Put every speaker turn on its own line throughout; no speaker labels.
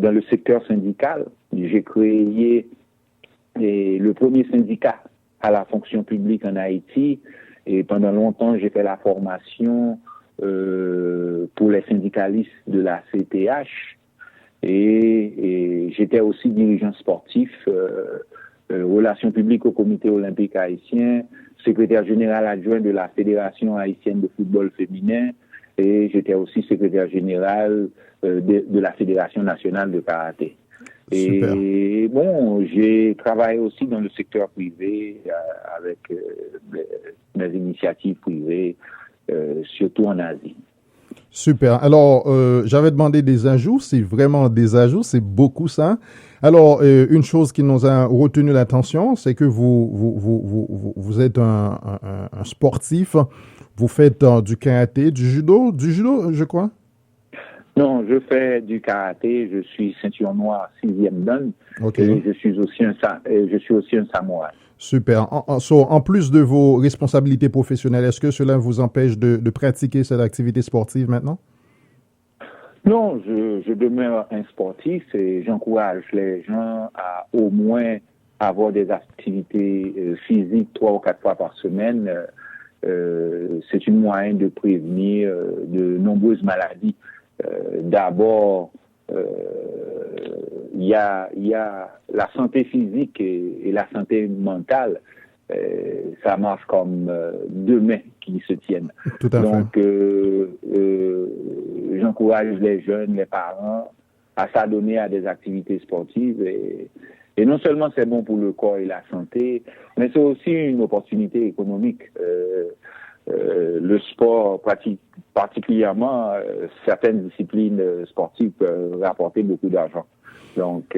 dans le secteur syndical. J'ai créé le premier syndicat à la fonction publique en Haïti et pendant longtemps, j'ai fait la formation pour les syndicalistes de la CTH et j'étais aussi dirigeant sportif, relations publiques au comité olympique haïtien, secrétaire général adjoint de la Fédération haïtienne de football féminin et j'étais aussi secrétaire général de la Fédération nationale de karaté.
Super.
Et bon, j'ai travaillé aussi dans le secteur privé avec mes initiatives privées, surtout en Asie.
Super. Alors, j'avais demandé des ajouts. C'est vraiment des ajouts. C'est beaucoup ça. Alors, une chose qui nous a retenu l'attention, c'est que vous êtes un sportif. Vous faites du karaté, du judo, je crois.
Non, je fais du karaté. Je suis ceinture noire 6e dan.
Okay.
Et je suis aussi un samouraï.
Super. En plus de vos responsabilités professionnelles, est-ce que cela vous empêche de pratiquer cette activité sportive maintenant?
Non, je demeure un sportif et j'encourage les gens à au moins avoir des activités physiques 3 ou 4 fois par semaine. C'est une moyen de prévenir de nombreuses maladies. D'abord, il y a la santé physique et la santé mentale. Ça marche comme deux mains qui se tiennent.
Tout à
Donc,
fait.
j'encourage les jeunes, les parents à s'adonner à des activités sportives. Et non seulement c'est bon pour le corps et la santé, mais c'est aussi une opportunité économique. Le sport, particulièrement certaines disciplines sportives, peuvent rapporter beaucoup d'argent. Donc,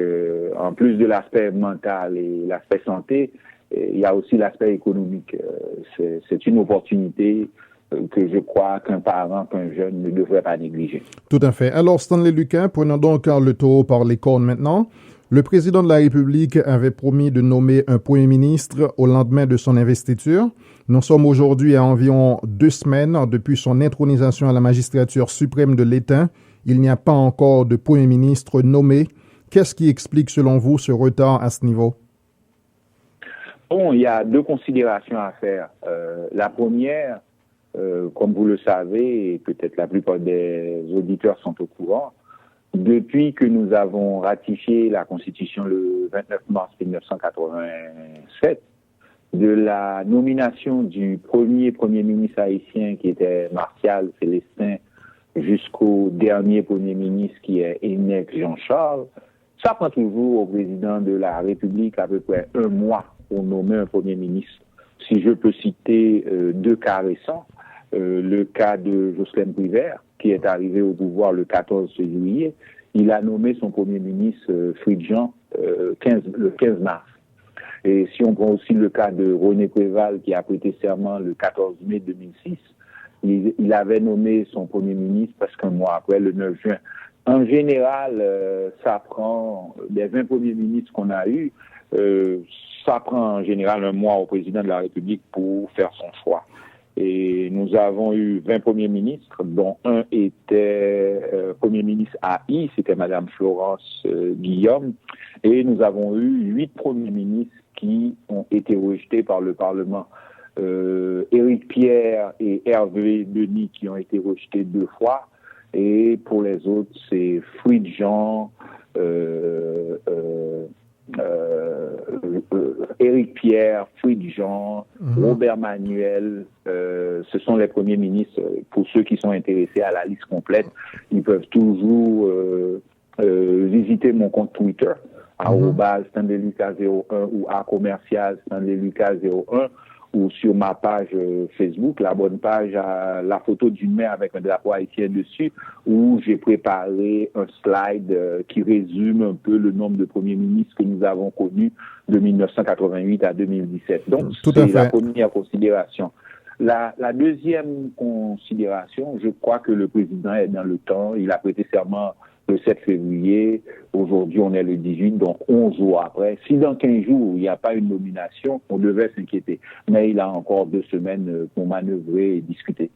en plus de l'aspect mental et l'aspect santé, il y a aussi l'aspect économique. C'est une opportunité que je crois qu'un parent, qu'un jeune ne devrait pas négliger.
Tout à fait. Alors, Stanley Lucas, prenons donc le taureau par les cornes maintenant. Le président de la République avait promis de nommer un premier ministre au lendemain de son investiture. Nous sommes aujourd'hui à environ 2 semaines depuis son intronisation à la magistrature suprême de l'État. Il n'y a pas encore de premier ministre nommé. Qu'est-ce qui explique, selon vous, ce retard à ce niveau?
Bon, il y a 2 considérations à faire. La première, comme vous le savez, et peut-être la plupart des auditeurs sont au courant, depuis que nous avons ratifié la Constitution le 29 mars 1987, de la nomination du premier ministre haïtien qui était Martial Célestin jusqu'au dernier premier ministre qui est Henneck Jean-Charles, ça prend toujours au président de la République à peu près 1 mois pour nommer un premier ministre. Si je peux citer 2 cas récents, le cas de Jocelyn Privert, qui est arrivé au pouvoir le 14 juillet, il a nommé son premier ministre Fridjan le 15 mars. Et si on prend aussi le cas de René Préval, qui a prêté serment le 14 mai 2006, il avait nommé son premier ministre presque 1 mois après, le 9 juin. En général, ça prend, les 20 premiers ministres qu'on a eus, ça prend en général 1 mois au président de la République pour faire son choix. Et nous avons eu 20 premiers ministres, dont un était premier ministre AI, c'était Madame Florence Guillaume, et nous avons eu 8 premiers ministres qui ont été rejetés par le Parlement. Éric Pierre et Hervé Denis qui ont été rejetés 2 fois, et pour les autres, c'est Fridjan, Éric Pierre, Fridjan, Robert Manuel, ce sont les premiers ministres. Pour ceux qui sont intéressés à la liste complète, ils peuvent toujours visiter mon compte Twitter, @StanleyLucas01 ou @commercial_StanleyLucas01 ou sur ma page Facebook, la bonne page à la photo d'une main avec un drapeau haïtien dessus, où j'ai préparé un slide qui résume un peu le nombre de premiers ministres que nous avons connus de 1988 à 2017. Donc, c'est la première considération. La deuxième considération, je crois que le président est dans le temps. Il a prêté serment le 7 février. Aujourd'hui, on est le 18, donc 11 jours après. Si dans 15 jours, il n'y a pas une nomination, on devait s'inquiéter. Mais il a encore 2 semaines pour manœuvrer et discuter.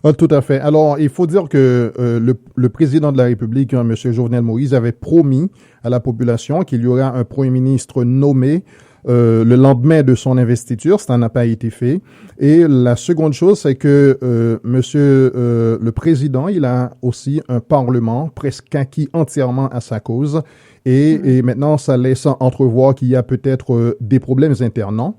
Ah, tout à fait. Alors, il faut dire que le président de la République, hein, M. Jovenel Moïse, avait promis à la population qu'il y aura un premier ministre nommé le lendemain de son investiture. Ça n'a pas été fait. Et la seconde chose, c'est que le président, il a aussi un parlement presque acquis entièrement à sa cause. Et maintenant, ça laisse entrevoir qu'il y a peut-être des problèmes internes, non?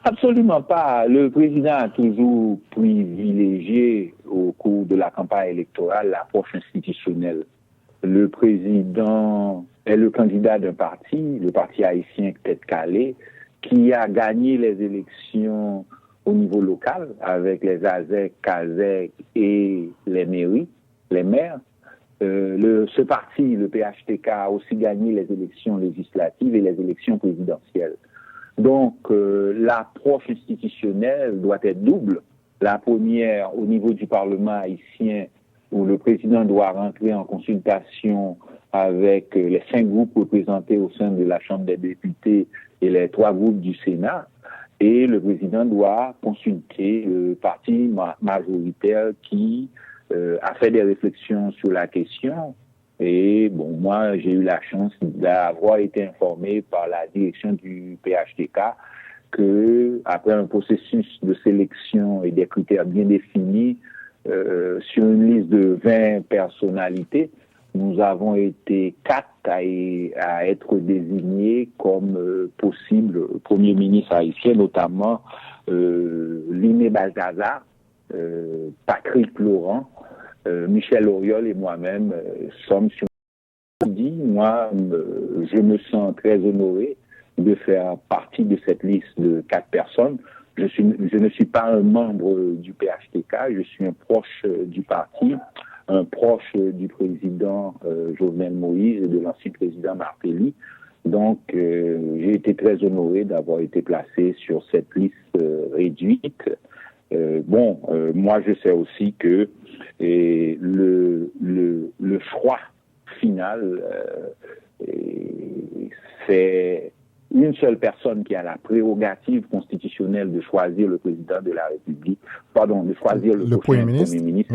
Absolument pas. Le président a toujours privilégié au cours de la campagne électorale l'approche institutionnelle. Le président est le candidat d'un parti, le parti haïtien Tête Calée, qui a gagné les élections au niveau local avec les AZEC, CAZEC et les mairies, les maires. Ce parti, le PHTK, a aussi gagné les élections législatives et les élections présidentielles. Donc, l'approche institutionnelle doit être double. La première, au niveau du Parlement haïtien, où le président doit rentrer en consultation avec les 5 groupes représentés au sein de la Chambre des députés et les 3 groupes du Sénat. Et le président doit consulter le parti majoritaire qui a fait des réflexions sur la question. Et bon, moi, j'ai eu la chance d'avoir été informé par la direction du PHTK que, après un processus de sélection et des critères bien définis, sur une liste de 20 personnalités, nous avons été 4 à être désignés comme possible Premier ministre haïtien, notamment Liné Balthazar, Patrick Laurent, Michel Auriol et moi-même sommes sur moi, je me sens très honoré de faire partie de cette liste de 4 personnes. Je ne suis pas un membre du PHTK, je suis un proche du parti, un proche du président Jovenel Moïse et de l'ancien président Martelly. Donc, j'ai été très honoré d'avoir été placé sur cette liste réduite. Moi, je sais aussi que le choix final, c'est une seule personne qui a la prérogative constitutionnelle de choisir le président de la République, de choisir le prochain Premier ministre,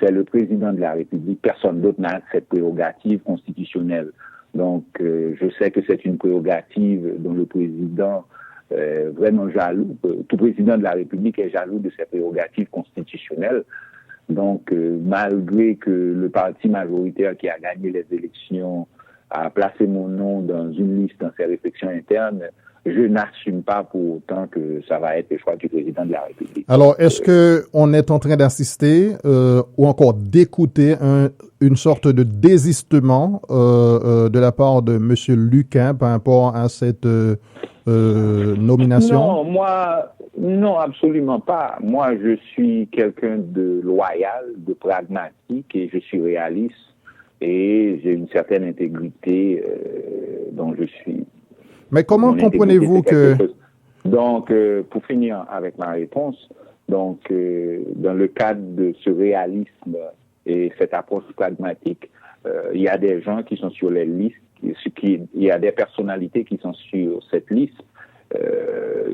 c'est le président de la République. Personne d'autre n'a cette prérogative constitutionnelle. Donc, je sais que c'est une prérogative dont le président vraiment jaloux. Tout président de la République est jaloux de ses prérogatives constitutionnelles. Donc, malgré que le parti majoritaire qui a gagné les élections a placé mon nom dans une liste dans ses réflexions internes, je n'assume pas pour autant que ça va être le choix du président de la République.
Alors, est-ce qu'on est en train d'assister ou encore d'écouter une sorte de désistement de la part de M. Luquin par rapport à cette nomination?
Non, absolument pas. Moi, je suis quelqu'un de loyal, de pragmatique et je suis réaliste et j'ai une certaine intégrité dont je suis.
Mais comment comprenez-vous que...
Donc, pour finir avec ma réponse, dans le cadre de ce réalisme et cette approche pragmatique, il y a des gens qui sont sur les listes, il y a des personnalités qui sont sur cette liste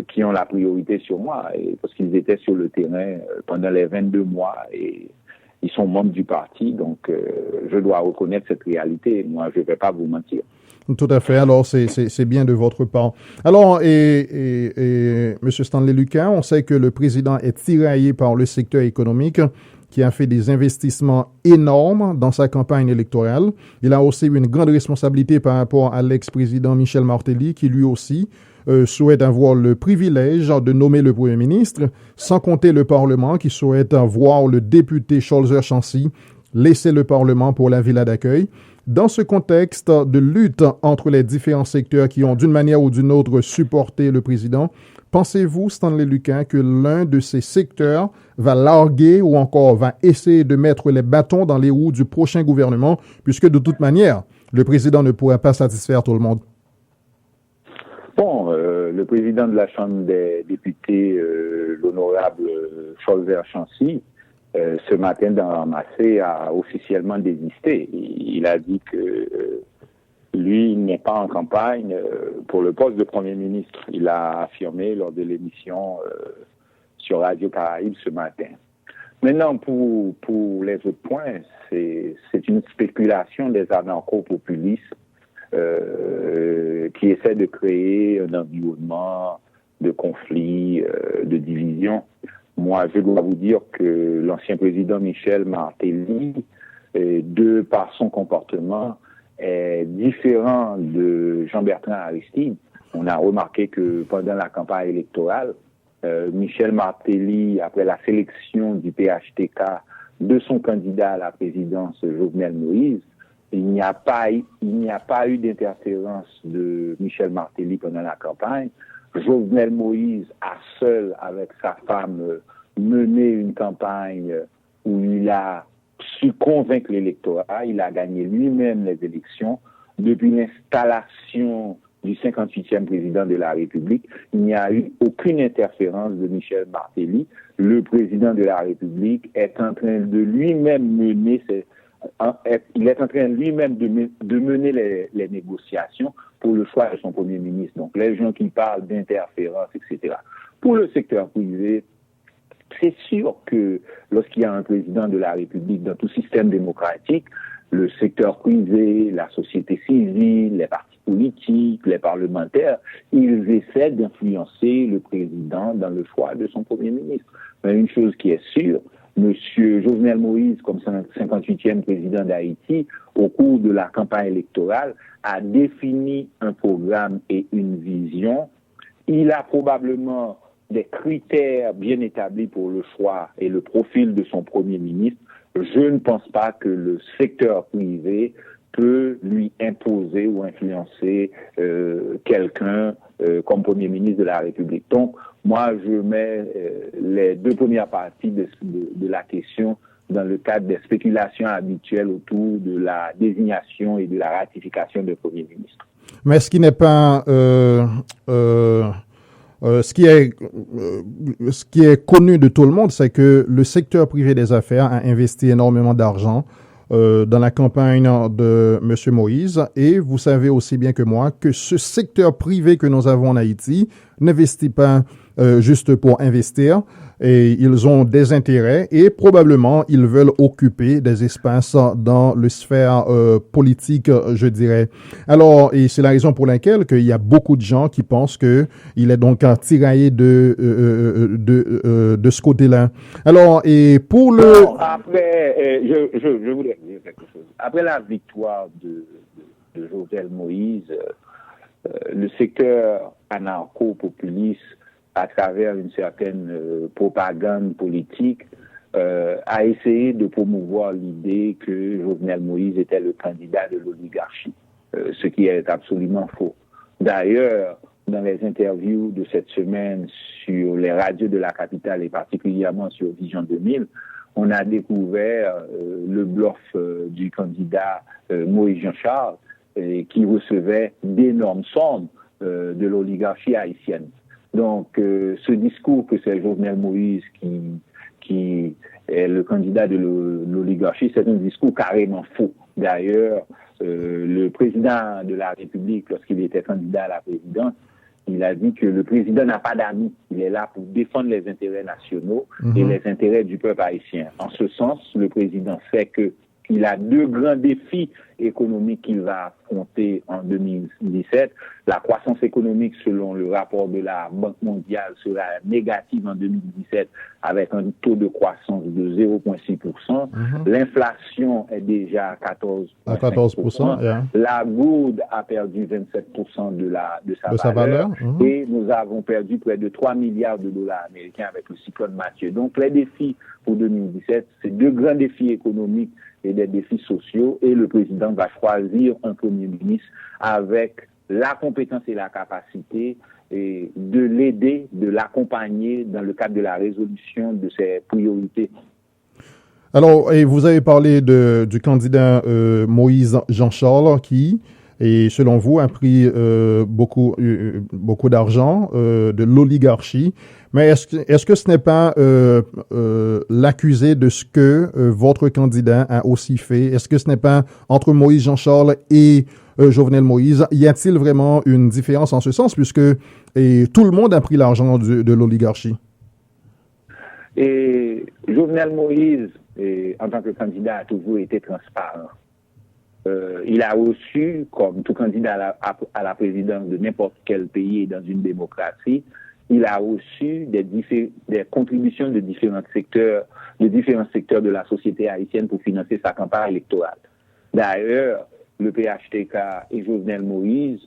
qui ont la priorité sur moi, parce qu'ils étaient sur le terrain pendant les 22 mois et ils sont membres du parti, donc je dois reconnaître cette réalité. Moi, je ne vais pas vous mentir.
Tout à fait. Alors, c'est bien de votre part. Alors, M. Stanley Luquin, on sait que le président est tiraillé par le secteur économique qui a fait des investissements énormes dans sa campagne électorale. Il a aussi une grande responsabilité par rapport à l'ex-président Michel Martelly, qui lui aussi souhaite avoir le privilège de nommer le Premier ministre, sans compter le Parlement qui souhaite voir le député Scholzer-Chancy laisser le Parlement pour la villa d'accueil. Dans ce contexte de lutte entre les différents secteurs qui ont d'une manière ou d'une autre supporté le président, pensez-vous, Stanley Luquin, que l'un de ces secteurs va larguer ou encore va essayer de mettre les bâtons dans les roues du prochain gouvernement, puisque de toute manière, le président ne pourra pas satisfaire tout le monde?
Bon, le président de la Chambre des députés, l'honorable Scholzer-Chancy, ce matin dans Ramassé, a officiellement désisté. Il a dit que lui n'est pas en campagne pour le poste de Premier ministre. Il a affirmé lors de l'émission sur Radio Caraïbe ce matin. Maintenant, pour les autres points, c'est une spéculation des anarcho-populistes qui essaient de créer un environnement de conflit, de division. Moi, je dois vous dire que l'ancien président Michel Martelly, de par son comportement, est différent de Jean-Bertrand Aristide. On a remarqué que pendant la campagne électorale, Michel Martelly, après la sélection du PHTK de son candidat à la présidence, Jovenel Moïse, il n'y a pas eu d'interférence de Michel Martelly pendant la campagne. Jovenel Moïse a seul, avec sa femme, mené une campagne où il a su convaincre l'électorat. Il a gagné lui-même les élections. Depuis l'installation du 58e président de la République, il n'y a eu aucune interférence de Michel Martelly. Le président de la République est en train de lui-même mener de mener les négociations pour le choix de son premier ministre. Donc, les gens qui parlent d'interférence, etc. Pour le secteur privé, c'est sûr que lorsqu'il y a un président de la République dans tout système démocratique, le secteur privé, la société civile, les partis politiques, les parlementaires, ils essaient d'influencer le président dans le choix de son premier ministre. Mais une chose qui est sûre, Monsieur Jovenel Moïse, comme 58e président d'Haïti, au cours de la campagne électorale, a défini un programme et une vision. Il a probablement des critères bien établis pour le choix et le profil de son premier ministre. Je ne pense pas que le secteur privé peut lui imposer ou influencer quelqu'un comme premier ministre de la République. Donc, moi, je mets les deux premières parties de la question dans le cadre des spéculations habituelles autour de la désignation et de la ratification du premier ministre.
Mais ce qui n'est pas... ce qui est connu de tout le monde, c'est que le secteur privé des affaires a investi énormément d'argent dans la campagne de M. Moïse. Et vous savez aussi bien que moi que ce secteur privé que nous avons en Haïti n'investit pas juste pour investir. Et ils ont des intérêts et probablement ils veulent occuper des espaces dans le sphère politique, je dirais. Alors, et c'est la raison pour laquelle il y a beaucoup de gens qui pensent que il est donc tiraillé de ce côté-là. Alors, et pour le...
Non, après, je voulais dire quelque chose. Après la victoire de Jovenel Moïse, le secteur anarcho-populiste, à travers une certaine propagande politique, a essayé de promouvoir l'idée que Jovenel Moïse était le candidat de l'oligarchie, ce qui est absolument faux. D'ailleurs, dans les interviews de cette semaine sur les radios de la capitale et particulièrement sur Vision 2000, on a découvert le bluff du candidat Moïse Jean-Charles qui recevait d'énormes sommes de l'oligarchie haïtienne. Donc, ce discours que c'est Jovenel Moïse qui est le candidat de l'oligarchie, c'est un discours carrément faux. D'ailleurs, le président de la République, lorsqu'il était candidat à la présidence, il a dit que le président n'a pas d'amis. Il est là pour défendre les intérêts nationaux et les intérêts du peuple haïtien. En ce sens, le président sait qu'il a deux grands défis économiques qu'il va affronter en 2017. La croissance économique, selon le rapport de la Banque mondiale, sera négative en 2017 avec un taux de croissance de 0,6%. L'inflation est déjà à 14%. Yeah. La gourde a perdu 27% de sa valeur. Et nous avons perdu près de 3 milliards de dollars américains avec le cyclone Mathieu. Donc, les défis pour 2017, c'est deux grands défis économiques et des défis sociaux, et le président va choisir un premier ministre avec la compétence et la capacité et de l'aider, de l'accompagner dans le cadre de la résolution de ses priorités.
Alors, et vous avez parlé du candidat Moïse Jean-Charles qui, et selon vous, a pris beaucoup d'argent de l'oligarchie. Mais est-ce que ce n'est pas l'accusé de ce que votre candidat a aussi fait? Est-ce que ce n'est pas entre Moïse Jean-Charles et Jovenel Moïse? Y a-t-il vraiment une différence en ce sens, puisque tout le monde a pris l'argent de l'oligarchie?
Et Jovenel Moïse, en tant que candidat, a toujours été transparent. Il a reçu, comme tout candidat à la présidence de n'importe quel pays dans une démocratie, il a reçu des contributions de différents secteurs de la société haïtienne pour financer sa campagne électorale. D'ailleurs, le PHTK et Jovenel Moïse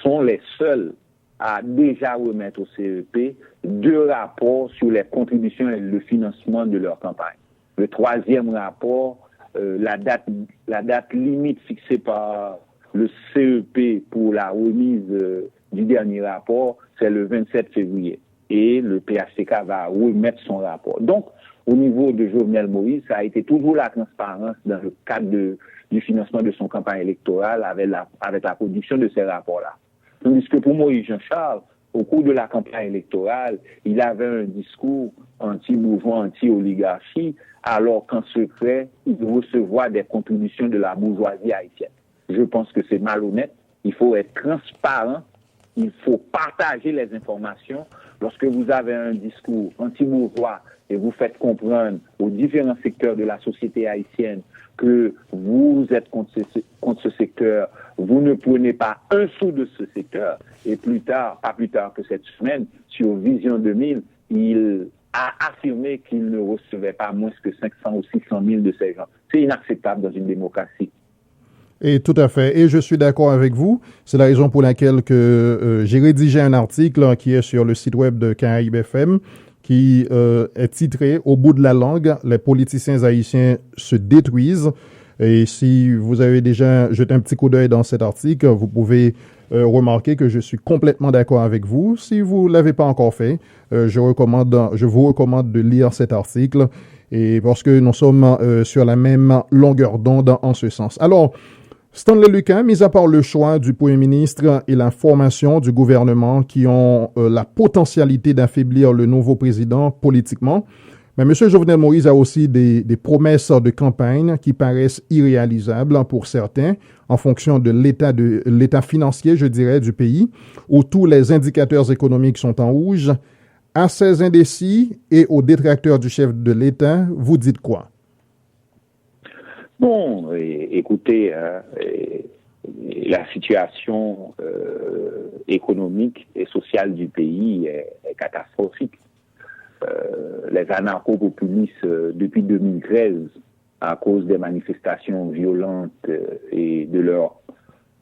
sont les seuls à déjà remettre au CEP 2 rapports sur les contributions et le financement de leur campagne. Le 3e rapport, la date limite fixée par le CEP pour la remise du dernier rapport, c'est le 27 février. Et le PHTK va remettre son rapport. Donc, au niveau de Jovenel Moïse, ça a été toujours la transparence dans le cadre du financement de son campagne électorale avec la production de ces rapports-là. Tandis que pour Moïse Jean-Charles, au cours de la campagne électorale, il avait un discours anti-mouvement, anti-oligarchie, alors qu'en secret, il recevait des contributions de la bourgeoisie haïtienne. Je pense que c'est malhonnête. Il faut être transparent. Il faut partager les informations. Lorsque vous avez un discours anti-bourgeois et vous faites comprendre aux différents secteurs de la société haïtienne que vous êtes contre ce secteur, vous ne prenez pas un sou de ce secteur. Et pas plus tard que cette semaine, sur Vision 2000, il a affirmé qu'il ne recevait pas moins que 500 ou 600 000 de ces gens. C'est inacceptable dans une démocratie.
Et tout à fait. Et je suis d'accord avec vous. C'est la raison pour laquelle j'ai rédigé un article qui est sur le site web de Caraïbes FM qui est titré « Au bout de la langue, les politiciens haïtiens se détruisent ». Et si vous avez déjà jeté un petit coup d'œil dans cet article, vous pouvez remarquer que je suis complètement d'accord avec vous. Si vous ne l'avez pas encore fait, je vous recommande de lire cet article et parce que nous sommes sur la même longueur d'onde en ce sens. Alors, Stanley Lucas, mis à part le choix du Premier ministre et la formation du gouvernement qui ont la potentialité d'affaiblir le nouveau président politiquement, mais M. Jovenel Moïse a aussi des promesses de campagne qui paraissent irréalisables pour certains en fonction de l'état financier, je dirais, du pays, où tous les indicateurs économiques sont en rouge. À ces indécis et aux détracteurs du chef de l'État, vous dites quoi?
Bon, écoutez, la situation économique et sociale du pays est catastrophique. Les anarcho-populistes, depuis 2013, à cause des manifestations violentes et de leur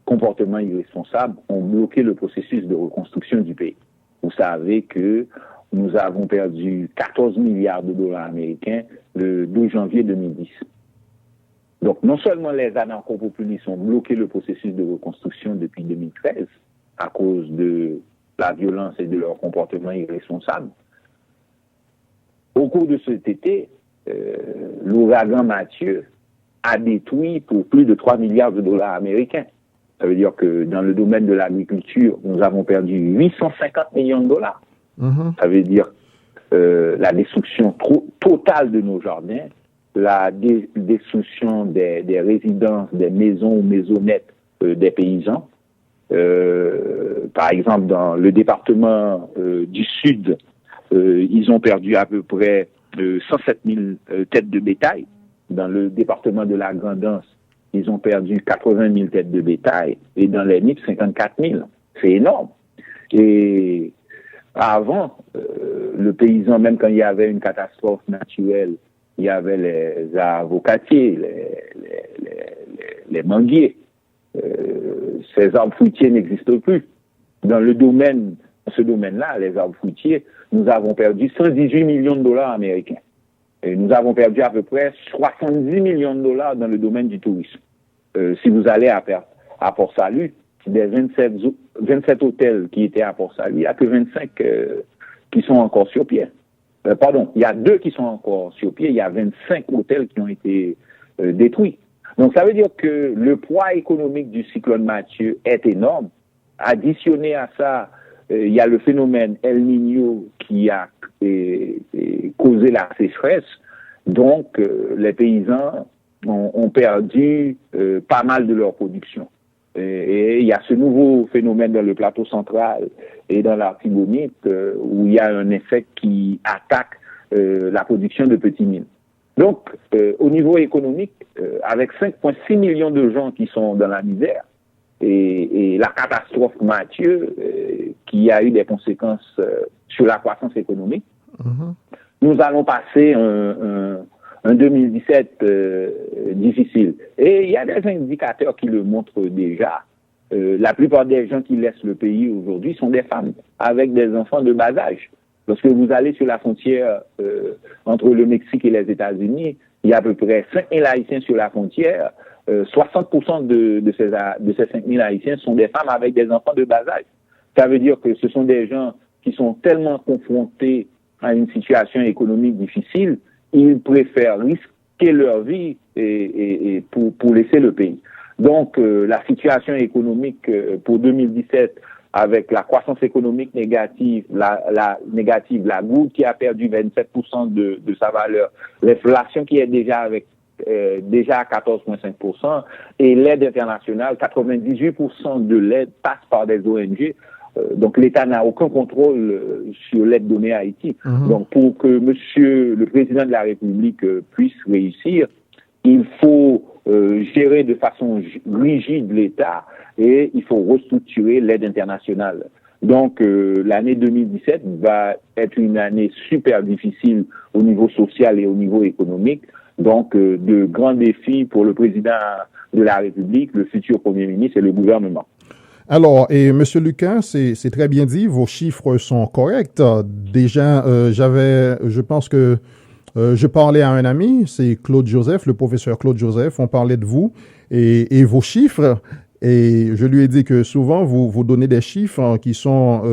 comportement irresponsable, ont bloqué le processus de reconstruction du pays. Vous savez que nous avons perdu 14 milliards de dollars américains le 12 janvier 2010. Donc, non seulement les anarcho-populistes ont bloqué le processus de reconstruction depuis 2013 à cause de la violence et de leur comportement irresponsable. Au cours de cet été, l'ouragan Mathieu a détruit pour plus de 3 milliards de dollars américains. Ça veut dire que dans le domaine de l'agriculture, nous avons perdu 850 millions de dollars. Ça veut dire la destruction totale de nos jardins, la destruction des résidences, des maisons ou maisonnettes des paysans. Par exemple, dans le département du Sud, ils ont perdu à peu près 107 000 têtes de bétail. Dans le département de la Grand'Anse, ils ont perdu 80 000 têtes de bétail. Et dans les NIP, 54 000. C'est énorme. Et avant, le paysan, même quand il y avait une catastrophe naturelle, il y avait les avocatiers, les manguiers. Ces arbres fruitiers n'existent plus. Dans ce domaine-là, les arbres fruitiers, nous avons perdu 118 millions de dollars américains. Et nous avons perdu à peu près 70 millions de dollars dans le domaine du tourisme. Si vous allez à Port-Salut, des 27 hôtels qui étaient à Port-Salut, il n'y a que 25 qui sont encore sur pied. Il y a 2 qui sont encore sur pied, il y a 25 hôtels qui ont été détruits. Donc ça veut dire que le poids économique du cyclone Mathieu est énorme. Additionné à ça, il y a le phénomène El Niño qui a causé la sécheresse. Donc les paysans ont perdu pas mal de leur production. Et il y a ce nouveau phénomène dans le plateau central et dans l'Artibonite où il y a un effet qui attaque la production de petits mines. Donc, au niveau économique, avec 5,6 millions de gens qui sont dans la misère, et la catastrophe Mathieu, qui a eu des conséquences sur la croissance économique, nous allons passer un 2017 difficile. Et il y a des indicateurs qui le montrent déjà. La plupart des gens qui laissent le pays aujourd'hui sont des femmes avec des enfants de bas âge. Lorsque vous allez sur la frontière entre le Mexique et les États-Unis, il y a à peu près 5 000 Haïtiens sur la frontière. 60% de ces 5 000 Haïtiens sont des femmes avec des enfants de bas âge. Ça veut dire que ce sont des gens qui sont tellement confrontés à une situation économique difficile, ils préfèrent risquer leur vie et pour laisser le pays. Donc, la situation économique pour 2017, avec la croissance économique négative, la goutte qui a perdu 27% de sa valeur, l'inflation qui est déjà à 14,5%, et l'aide internationale, 98% de l'aide passe par des ONG. Donc l'État n'a aucun contrôle sur l'aide donnée à Haïti. Donc pour que Monsieur le Président de la République puisse réussir, il faut gérer de façon rigide l'État et il faut restructurer l'aide internationale. Donc l'année 2017 va être une année super difficile au niveau social et au niveau économique. Donc de grands défis pour le Président de la République, le futur Premier ministre et le gouvernement.
Alors, et Monsieur Luquin, c'est très bien dit, vos chiffres sont corrects. Déjà, je pense que je parlais à un ami, c'est Claude Joseph, le professeur Claude Joseph, on parlait de vous et vos chiffres. Et je lui ai dit que souvent, vous donnez des chiffres qui sont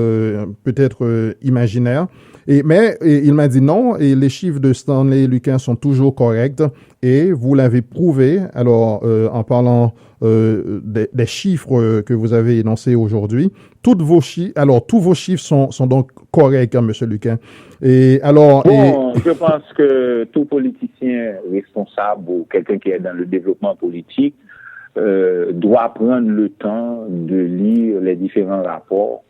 peut-être imaginaires. Mais il m'a dit non, et les chiffres de Stanley Luquin sont toujours corrects, et vous l'avez prouvé. Alors, en parlant des chiffres que vous avez énoncés aujourd'hui, tous vos chiffres sont donc corrects, hein, Monsieur Luquin. Et alors,
je pense que tout politicien responsable ou quelqu'un qui est dans le développement politique doit prendre le temps de lire les différents rapports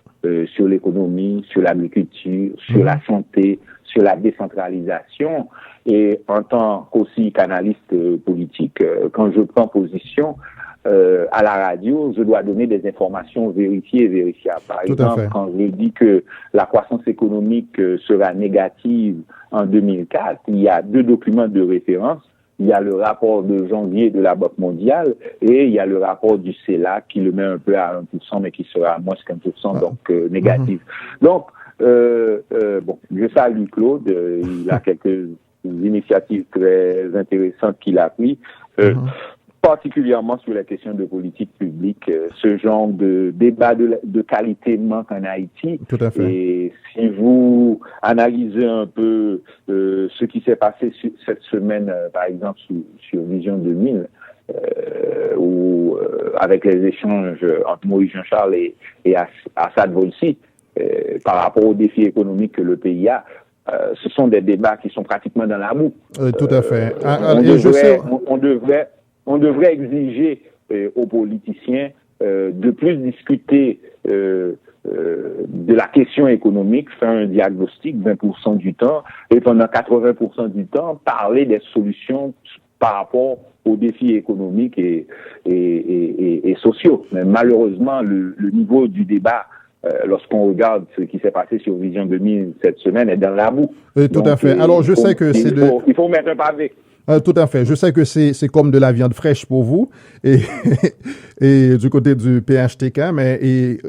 sur l'économie, sur l'agriculture, sur la santé, sur la décentralisation. Et en tant qu'aussi qu'analyste politique, quand je prends position à la radio, je dois donner des informations vérifiées et vérifiables. Par exemple, quand je dis que la croissance économique sera négative en 2004, il y a 2 documents de référence. Il y a le rapport de janvier de la Banque mondiale et il y a le rapport du CELAC qui le met un peu à 1%, mais qui sera à moins qu'1%, donc négatif. Donc, je salue Claude. Il a quelques initiatives très intéressantes qu'il a prises, particulièrement sur les questions de politique publique. Ce genre de débat de qualité manque en Haïti.
Tout à fait.
Et si vous analysez un peu ce qui s'est passé cette semaine, par exemple, sur Vision 2000, où avec les échanges entre Maurice Jean-Charles et Assad Volsi, par rapport aux défis économiques que le pays a, ce sont des débats qui sont pratiquement dans la boue.
Tout à fait.
On devrait exiger aux politiciens de plus discuter de la question économique, faire un diagnostic 20% du temps, et pendant 80% du temps, parler des solutions par rapport aux défis économiques et sociaux. Mais malheureusement, le niveau du débat, lorsqu'on regarde ce qui s'est passé sur Vision 2000 cette semaine, est dans la boue.
Tout à fait. Alors, je sais que
il faut mettre un pavé.
Tout à fait. Je sais que c'est comme de la viande fraîche pour vous et du côté du PHTK, mais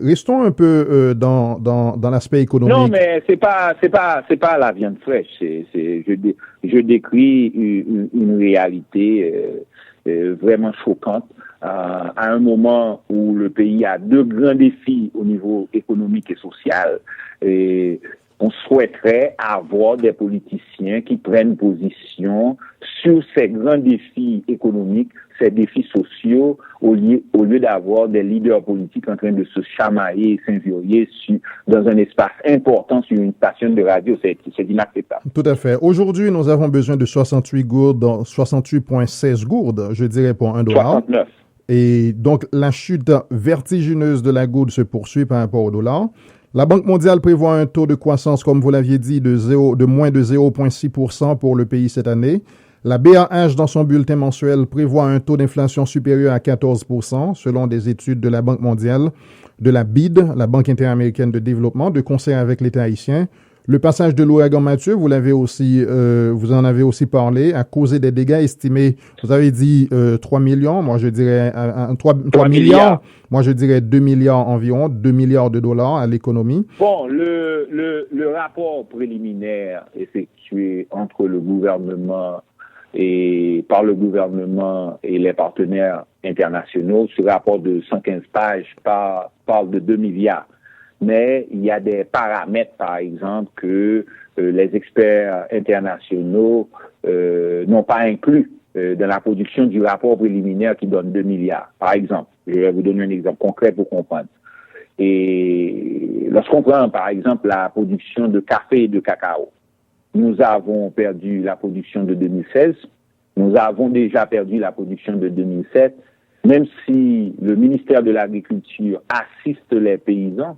restons un peu dans l'aspect économique.
Non, mais c'est pas la viande fraîche. Je décris une réalité vraiment choquante à un moment où le pays a 2 grands défis au niveau économique et social. Et on souhaiterait avoir des politiciens qui prennent position sur ces grands défis économiques, ces défis sociaux, au lieu d'avoir des leaders politiques en train de se chamailler et s'injurier dans un espace important sur une station de radio. C'est inacceptable.
Tout à fait. Aujourd'hui, nous avons besoin de 68,16 gourdes, je dirais, pour $1.
69.
Et donc, la chute vertigineuse de la goutte se poursuit par rapport au dollar. La Banque mondiale prévoit un taux de croissance, comme vous l'aviez dit, de moins de 0,6% pour le pays cette année. La BAH, dans son bulletin mensuel, prévoit un taux d'inflation supérieur à 14%, selon des études de la Banque mondiale, de la BID, la Banque interaméricaine de développement, de concert avec l'État haïtien. Le passage de l'ouragan Mathieu, vous en avez aussi parlé, a causé des dégâts estimés, vous avez dit 3 millions, moi je dirais 3 milliards, moi je dirais 2 milliards environ, 2 milliards de dollars à l'économie.
Bon, le rapport préliminaire effectué entre le gouvernement et par le gouvernement et les partenaires internationaux, ce rapport de 115 pages parle de 2 milliards. Mais il y a des paramètres, par exemple, que les experts internationaux n'ont pas inclus dans la production du rapport préliminaire qui donne 2 milliards. Par exemple, je vais vous donner un exemple concret pour comprendre. Et lorsqu'on prend, par exemple, la production de café et de cacao, nous avons perdu la production de 2016, nous avons déjà perdu la production de 2007, même si le ministère de l'Agriculture assiste les paysans,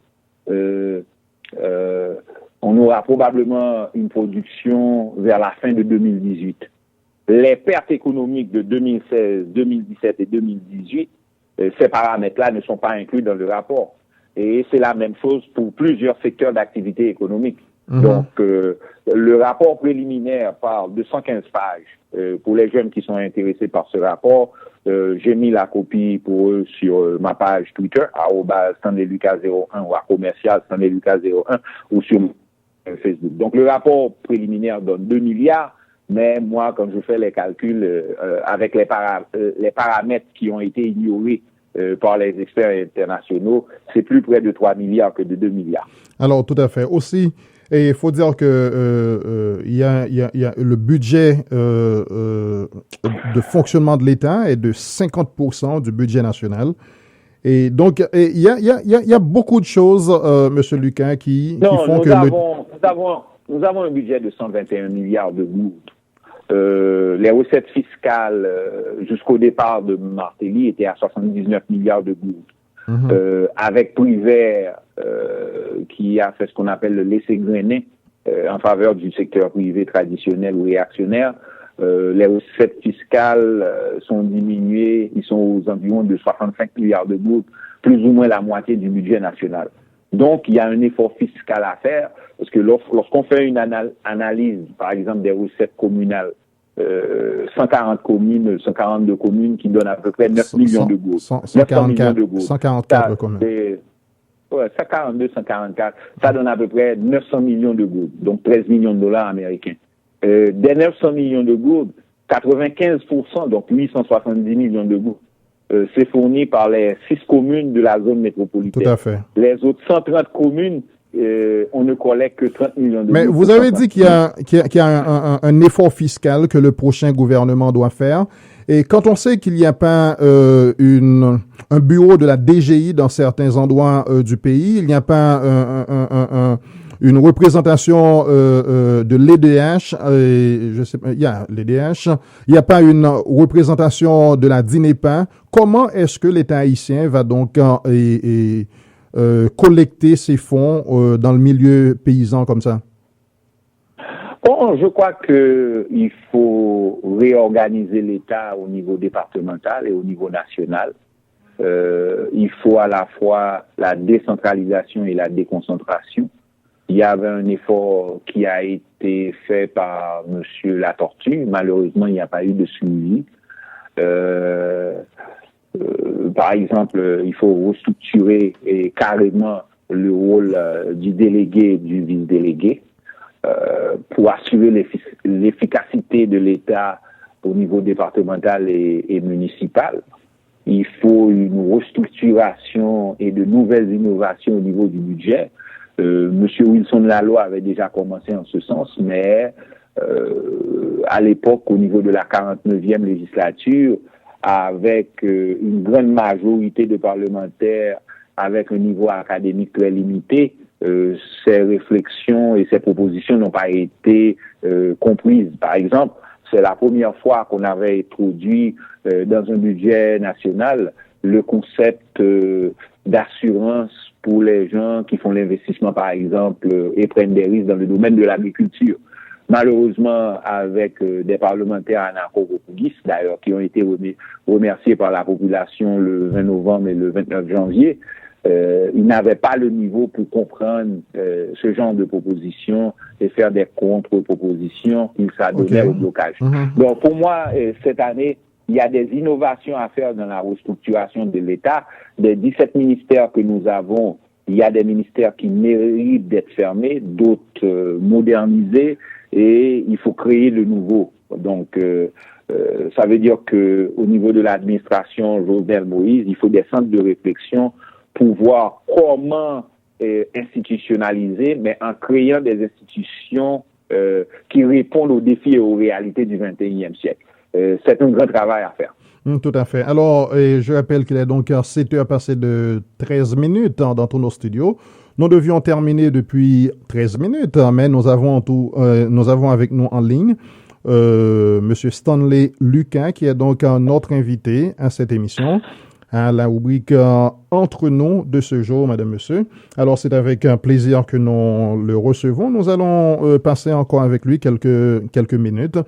on aura probablement une production vers la fin de 2018. Les pertes économiques de 2016, 2017 et 2018, ces paramètres-là ne sont pas inclus dans le rapport. Et c'est la même chose pour plusieurs secteurs d'activité économique. Donc, le rapport préliminaire parle de 115 pages. Pour les jeunes qui sont intéressés par ce rapport, j'ai mis la copie pour eux sur ma page Twitter, @StanleyLucas01 ou @ StanleyLucas01 ou sur Facebook. Donc, le rapport préliminaire donne 2 milliards, mais moi, quand je fais les calculs avec les paramètres qui ont été ignorés par les experts internationaux, c'est plus près de 3 milliards que de 2 milliards.
Alors, tout à fait. Aussi, et il faut dire que il y a le budget de fonctionnement de l'État est de 50% du budget national. Et donc, il y a beaucoup de choses, Monsieur Lucas, qui font que
nous avons un budget de 121 milliards de gouttes. Les recettes fiscales jusqu'au départ de Martelly étaient à 79 milliards de gouttes. Avec Privert qui a fait ce qu'on appelle le laisser-grainer en faveur du secteur privé traditionnel ou réactionnaire, les recettes fiscales sont diminuées, ils sont aux environs de 65 milliards de gouttes, plus ou moins la moitié du budget national. Donc, il y a un effort fiscal à faire, parce que lorsqu'on fait une analyse, par exemple, des recettes communales, 142 communes qui donnent à peu près 9 millions de gouttes.
144 communes.
142, 144, ça donne à peu près 900 millions de gouttes, donc 13 millions de dollars américains. Des 900 millions de gouttes, 95%, donc 870 millions de gouttes, c'est fourni par les 6 communes de la zone métropolitaine.
Tout à fait.
Les autres 130 communes, on ne collecte que 30 millions de gouttes.
Mais vous avez dit qu'il y a un effort fiscal que le prochain gouvernement doit faire. Et quand on sait qu'il n'y a pas un bureau de la DGI dans certains endroits du pays, il n'y a pas une représentation de l'EDH, je sais pas, il y a l'EDH, il n'y a pas une représentation de la DINEPA. Comment est-ce que l'État haïtien va donc collecter ces fonds dans le milieu paysan comme ça?
Bon, je crois qu'il faut réorganiser l'État au niveau départemental et au niveau national. Il faut à la fois la décentralisation et la déconcentration. Il y avait un effort qui a été fait par Monsieur Latortue. Malheureusement, il n'y a pas eu de suivi. Par exemple, il faut restructurer carrément le rôle du délégué et du vice-délégué pour assurer l'efficacité de l'État au niveau départemental et municipal. Il faut une restructuration et de nouvelles innovations au niveau du budget. Monsieur Wilson Laloy avait déjà commencé en ce sens, mais à l'époque, au niveau de la 49e législature, avec une grande majorité de parlementaires, avec un niveau académique très limité, ces réflexions et ces propositions n'ont pas été comprises. Par exemple, c'est la première fois qu'on avait introduit dans un budget national le concept d'assurance pour les gens qui font l'investissement, par exemple, et prennent des risques dans le domaine de l'agriculture. Malheureusement, avec des parlementaires anarcho-populistes, d'ailleurs, qui ont été remerciés par la population le 20 novembre et le 29 janvier, ils n'avaient pas le niveau pour comprendre ce genre de propositions et faire des contre-propositions qui s'adonnaient au blocage. Donc, pour moi, cette année, il y a des innovations à faire dans la restructuration de l'État. Des 17 ministères que nous avons, il y a des ministères qui méritent d'être fermés, d'autres modernisés, et il faut créer le nouveau. Donc, ça veut dire que au niveau de l'administration Jovenel Moïse, il faut des centres de réflexion pour voir comment institutionnaliser, mais en créant des institutions qui répondent aux défis et aux réalités du XXIe siècle. C'est un grand travail à faire.
Tout à fait. Alors, je rappelle qu'il est donc 7 heures passées de 13 minutes dans tous nos studios. Nous devions terminer depuis 13 minutes, mais nous avons avec nous en ligne Monsieur Stanley Lucas, qui est donc notre invité à cette émission, à la rubrique Entre nous de ce jour, Madame, Monsieur. Alors, c'est avec un plaisir que nous le recevons. Nous allons passer encore avec lui quelques minutes.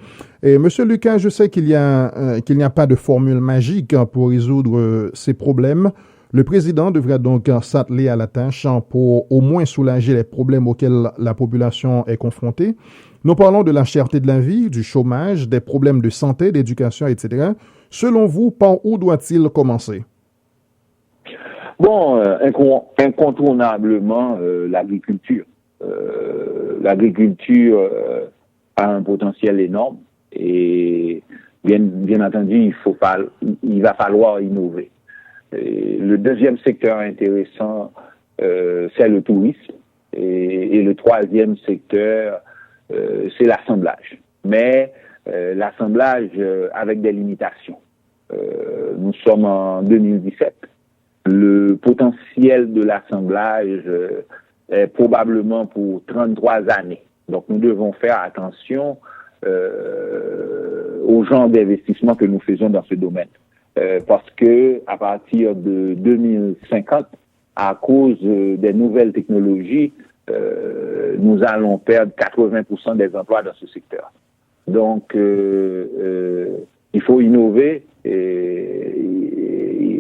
Et Monsieur Lucas, je sais qu'il n'y a pas de formule magique pour résoudre ces problèmes. Le président devrait donc s'atteler à la tâche pour au moins soulager les problèmes auxquels la population est confrontée. Nous parlons de la cherté de la vie, du chômage, des problèmes de santé, d'éducation, etc. Selon vous, par où doit-il commencer?
Bon, incontournablement, l'agriculture. L'agriculture a un potentiel énorme et bien entendu, il va falloir innover. Et le deuxième secteur intéressant, c'est le tourisme. Et le troisième secteur, c'est l'assemblage. Mais l'assemblage avec des limitations. Nous sommes en 2017. Le potentiel de l'assemblage est probablement pour 33 années. Donc, nous devons faire attention au genre d'investissement que nous faisons dans ce domaine. Parce que à partir de 2050, à cause des nouvelles technologies, nous allons perdre 80% des emplois dans ce secteur. Donc, il faut innover et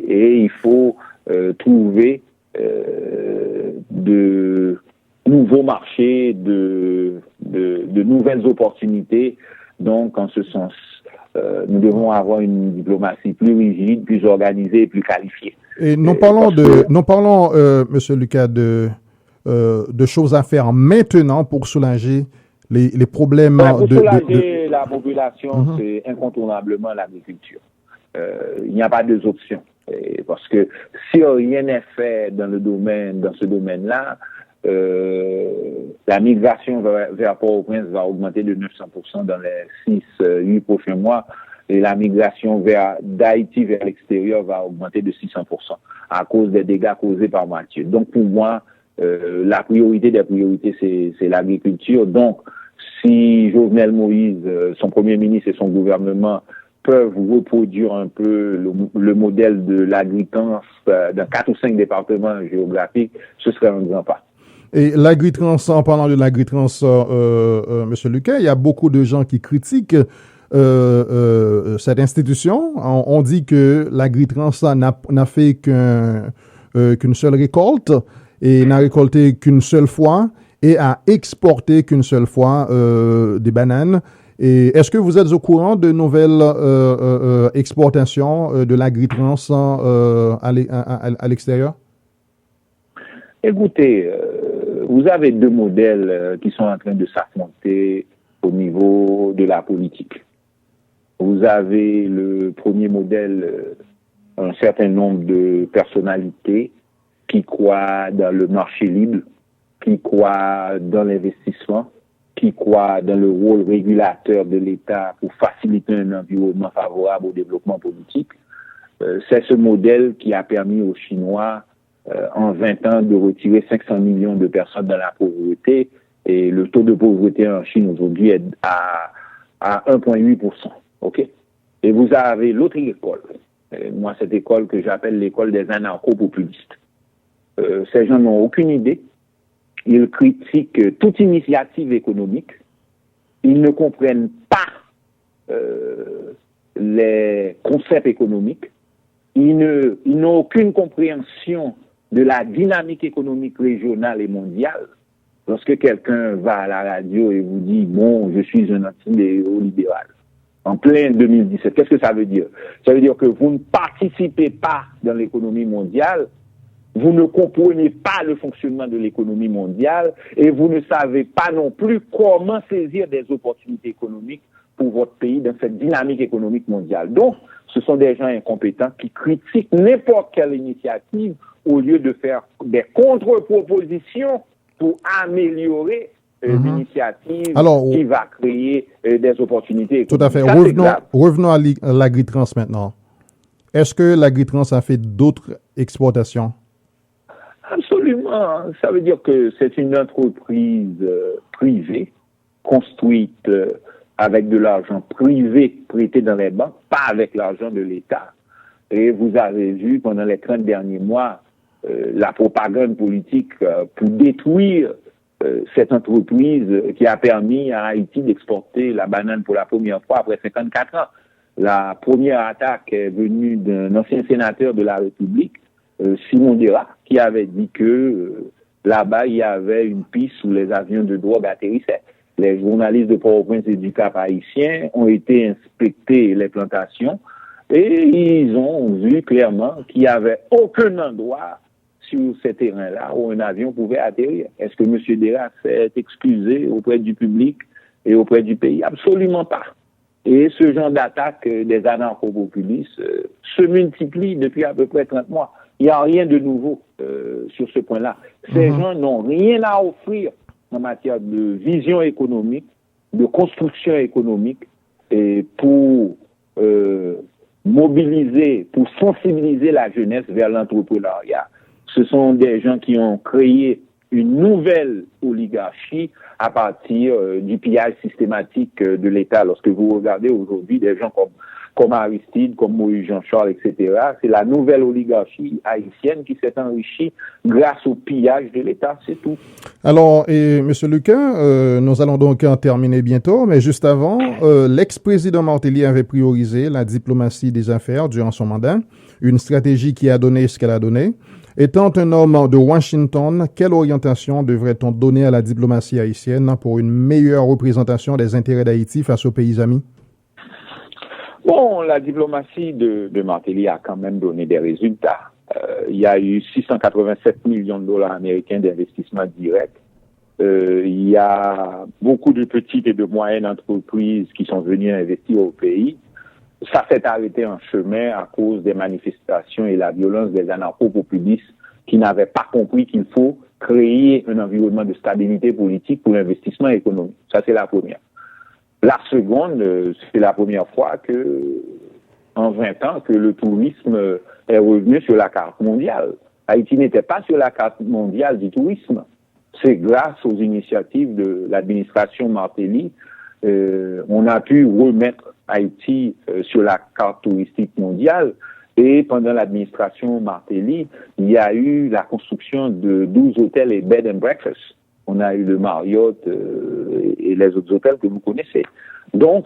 il faut trouver de nouveaux marchés, de nouvelles opportunités. Donc, en ce sens, nous devons avoir une diplomatie plus rigide, plus organisée et plus qualifiée.
Et nous parlons, Monsieur Lucas, de choses à faire maintenant pour soulager les problèmes.
Pour soulager la population, c'est incontournablement l'agriculture. Il n'y a pas deux options. Parce que si rien n'est fait dans ce domaine-là, la migration vers Port-au-Prince va augmenter de 900% dans les 6-8 prochains mois. Et la migration d'Haïti vers l'extérieur va augmenter de 600% à cause des dégâts causés par Mathieu. Donc, pour moi, la priorité des priorités, c'est l'agriculture. Donc, si Jovenel Moïse, son premier ministre et son gouvernement peuvent reproduire un peu le modèle de l'agritrans dans 4 ou 5 départements géographiques, ce serait un grand pas.
Et l'agritrans, en parlant de l'agritrans, Monsieur Lucas, il y a beaucoup de gens qui critiquent cette institution. On dit que l'agritrans n'a fait qu'une seule récolte et n'a récolté qu'une seule fois et a exporté qu'une seule fois des bananes. Et est-ce que vous êtes au courant de nouvelles exportations de l'agritrans à l'extérieur?
Écoutez, vous avez deux modèles qui sont en train de s'affronter au niveau de la politique. Vous avez le premier modèle, un certain nombre de personnalités qui croient dans le marché libre, qui croient dans l'investissement, qui croient dans le rôle régulateur de l'État pour faciliter un environnement favorable au développement politique. C'est ce modèle qui a permis aux Chinois, en 20 ans, de retirer 500 millions de personnes dans la pauvreté. Et le taux de pauvreté en Chine aujourd'hui est à 1,8%. OK? Et vous avez l'autre école. Moi, cette école que j'appelle l'école des anarcho-populistes. Ces gens n'ont aucune idée. Ils critiquent toute initiative économique. Ils ne comprennent pas les concepts économiques. Ils n'ont aucune compréhension de la dynamique économique régionale et mondiale. Lorsque quelqu'un va à la radio et vous dit « Bon, je suis un anti-néolibéral », en plein 2017, qu'est-ce que ça veut dire? Ça veut dire que vous ne participez pas dans l'économie mondiale, vous ne comprenez pas le fonctionnement de l'économie mondiale et vous ne savez pas non plus comment saisir des opportunités économiques pour votre pays dans cette dynamique économique mondiale. Donc, ce sont des gens incompétents qui critiquent n'importe quelle initiative au lieu de faire des contre-propositions pour améliorer l'initiative qui va créer des opportunités économiques.
Tout à fait. Revenons à l'agritrans maintenant. Est-ce que l'agritrans a fait d'autres exportations?
Absolument. Ça veut dire que c'est une entreprise privée, construite avec de l'argent privé prêté dans les banques, pas avec l'argent de l'État. Et vous avez vu pendant les 30 derniers mois la propagande politique pour détruire cette entreprise qui a permis à Haïti d'exporter la banane pour la première fois après 54 ans. La première attaque est venue d'un ancien sénateur de la République, Simon Dera, qui avait dit que là-bas, il y avait une piste où les avions de drogue atterrissaient. Les journalistes de Port-au-Prince et du Cap haïtien ont été inspecter les plantations et ils ont vu clairement qu'il n'y avait aucun endroit sur ces terrains-là où un avion pouvait atterrir. Est-ce que M. Dera s'est excusé auprès du public et auprès du pays? Absolument pas. Et ce genre d'attaque des anarcho-populistes se multiplie depuis à peu près 30 mois. Il n'y a rien de nouveau sur ce point-là. Ces gens n'ont rien à offrir en matière de vision économique, de construction économique, et pour mobiliser, pour sensibiliser la jeunesse vers l'entrepreneuriat. Ce sont des gens qui ont créé une nouvelle oligarchie à partir du pillage systématique de l'État. Lorsque vous regardez aujourd'hui des gens comme Aristide, comme Moïse Jean-Charles, etc., c'est la nouvelle oligarchie haïtienne qui s'est enrichie grâce au pillage de l'État, c'est tout.
Alors, M. Luquin, nous allons donc en terminer bientôt, mais juste avant, l'ex-président Martelly avait priorisé la diplomatie des affaires durant son mandat, une stratégie qui a donné ce qu'elle a donné. Étant un homme de Washington, quelle orientation devrait-on donner à la diplomatie haïtienne pour une meilleure représentation des intérêts d'Haïti face aux pays amis?
Bon, la diplomatie de Martelly a quand même donné des résultats. Il y a eu 687 millions de dollars américains d'investissement direct. Il y a beaucoup de petites et de moyennes entreprises qui sont venues investir au pays. Ça s'est arrêté en chemin à cause des manifestations et la violence des anarcho-populistes qui n'avaient pas compris qu'il faut créer un environnement de stabilité politique pour l'investissement économique. Ça, c'est la première. La seconde, c'est la première fois que, en 20 ans, que le tourisme est revenu sur la carte mondiale. Haïti n'était pas sur la carte mondiale du tourisme. C'est grâce aux initiatives de l'administration Martelly, on a pu remettre Haïti sur la carte touristique mondiale. Et pendant l'administration Martelly, il y a eu la construction de 12 hôtels et bed and breakfast. On a eu le Marriott et les autres hôtels que vous connaissez. Donc,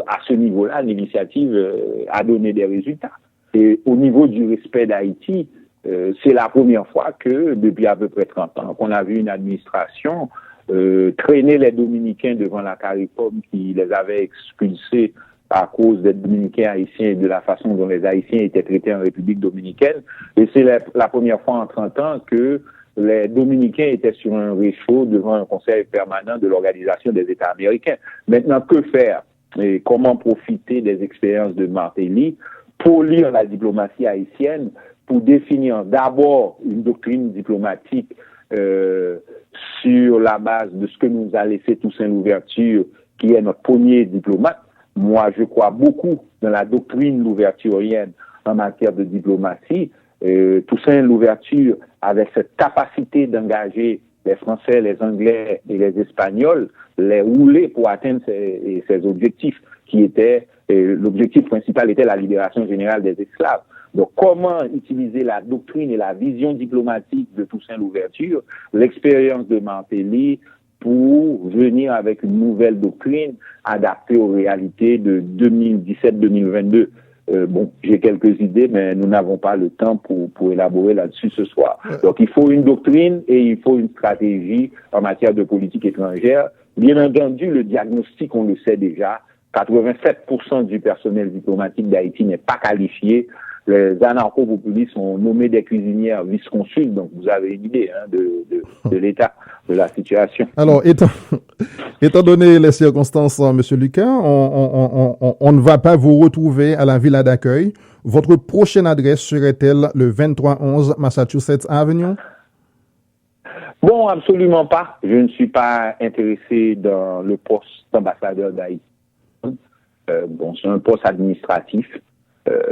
à ce niveau-là, l'initiative a donné des résultats. Et au niveau du respect d'Haïti, c'est la première fois que, depuis à peu près 30 ans, qu'on a vu une administration traîner les Dominicains devant la CARICOM qui les avait expulsés à cause des Dominicains haïtiens et de la façon dont les Haïtiens étaient traités en République dominicaine. Et c'est la première fois en 30 ans que les Dominicains étaient sur un réchaud devant un conseil permanent de l'Organisation des États américains. Maintenant, que faire et comment profiter des expériences de Martelly pour lire la diplomatie haïtienne, pour définir d'abord une doctrine diplomatique sur la base de ce que nous a laissé Toussaint Louverture, qui est notre premier diplomate. Moi, je crois beaucoup dans la doctrine louverturienne en matière de diplomatie. Toussaint Louverture avait cette capacité d'engager les Français, les Anglais et les Espagnols, les rouler pour atteindre ces objectifs qui étaient, l'objectif principal était la libération générale des esclaves. Donc, comment utiliser la doctrine et la vision diplomatique de Toussaint Louverture, l'expérience de Martelly, pour venir avec une nouvelle doctrine adaptée aux réalités de 2017-2022. Bon, j'ai quelques idées, mais nous n'avons pas le temps pour élaborer là-dessus ce soir. Donc, il faut une doctrine et il faut une stratégie en matière de politique étrangère. Bien entendu, le diagnostic, on le sait déjà, 87% du personnel diplomatique d'Haïti n'est pas qualifié. Les anarcho-populistes ont nommé des cuisinières vice-consuls, donc vous avez une idée de l'état de la situation.
Alors, étant donné les circonstances, M. Lucas, on ne va pas vous retrouver à la villa d'accueil. Votre prochaine adresse serait-elle le 2311 Massachusetts Avenue?
Bon, absolument pas. Je ne suis pas intéressé dans le poste d'ambassadeur d'Haïti. Bon, c'est un poste administratif.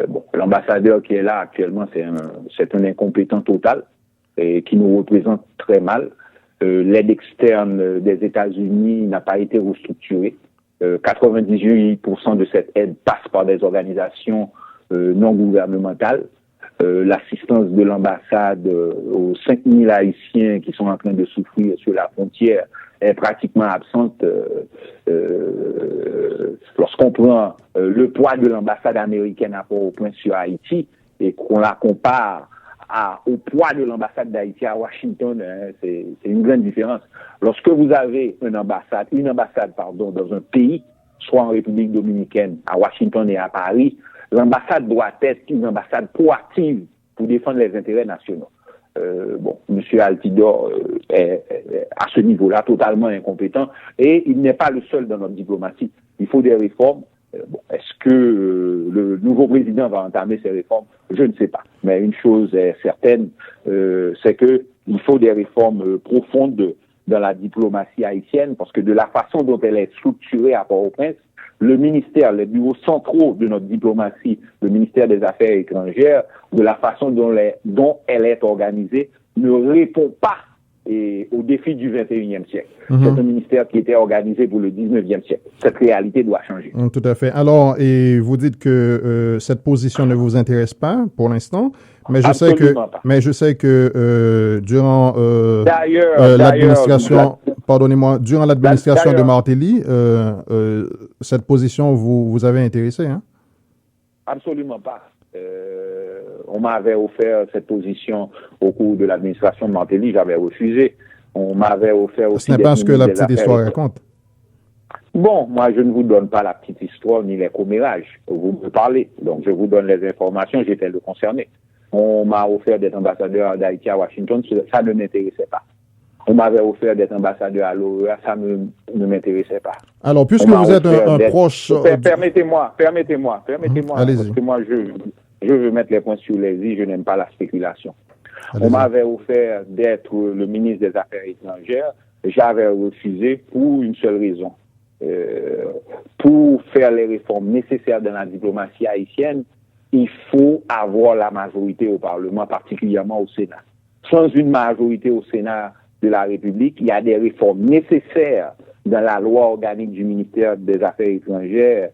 Bon, l'ambassadeur qui est là actuellement, c'est un incompétent total et qui nous représente très mal. L'aide externe des États-Unis n'a pas été restructurée. 98% de cette aide passe par des organisations non gouvernementales. L'assistance de l'ambassade aux 5000 Haïtiens qui sont en train de souffrir sur la frontière est pratiquement absente. Lorsqu'on prend le poids de l'ambassade américaine à Port-au-Prince sur Haïti et qu'on la compare au poids de l'ambassade d'Haïti à Washington, c'est une grande différence. Lorsque vous avez une ambassade dans un pays, soit en République dominicaine, à Washington et à Paris, l'ambassade doit être une ambassade proactive pour défendre les intérêts nationaux. Bon, M. Altidore est à ce niveau-là totalement incompétent et il n'est pas le seul dans notre diplomatie. Il faut des réformes. Bon, est-ce que le nouveau président va entamer ces réformes? Je ne sais pas. Mais une chose est certaine, c'est qu'il faut des réformes profondes dans la diplomatie haïtienne parce que de la façon dont elle est structurée à Port-au-Prince, le ministère, les bureaux centraux de notre diplomatie, le ministère des Affaires étrangères, de la façon dont elle est organisée, ne répond pas aux défis du 21e siècle. C'est un ministère qui était organisé pour le 19e siècle. Cette réalité doit changer.
Tout à fait. Alors, et vous dites que cette position ne vous intéresse pas pour l'instant, mais je sais que durant l'administration, durant l'administration de Martelly, cette position vous avait intéressé, hein?
Absolument pas. On m'avait offert cette position au cours de l'administration de Martelly, j'avais refusé. On m'avait offert aussi.
Ce n'est pas ce que la petite histoire raconte.
Bon, moi, je ne vous donne pas la petite histoire ni les commérages. Vous me parlez. Donc, je vous donne les informations, j'étais le concerné. On m'a offert d'être ambassadeur d'Haïti à Washington, ça ne m'intéressait pas. On m'avait offert d'être ambassadeur à l'OEA, ça ne m'intéressait pas.
Alors, puisque vous êtes un proche...
Permettez-moi, parce que moi, je veux mettre les points sur les i, je n'aime pas la spéculation. On m'avait offert d'être le ministre des Affaires étrangères, j'avais refusé pour une seule raison. Pour faire les réformes nécessaires dans la diplomatie haïtienne, il faut avoir la majorité au Parlement, particulièrement au Sénat. Sans une majorité au Sénat de la République, il y a des réformes nécessaires dans la loi organique du ministère des Affaires étrangères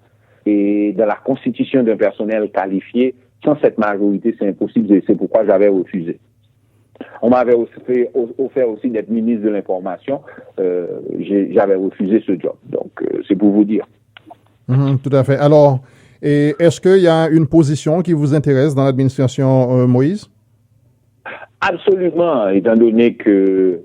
et dans la constitution d'un personnel qualifié. Sans cette majorité, c'est impossible et c'est pourquoi j'avais refusé. On m'avait offert aussi d'être ministre de l'Information. J'avais refusé ce job. Donc, c'est pour vous dire.
Tout à fait. Alors, est-ce qu'il y a une position qui vous intéresse dans l'administration Moïse?
Absolument, étant donné que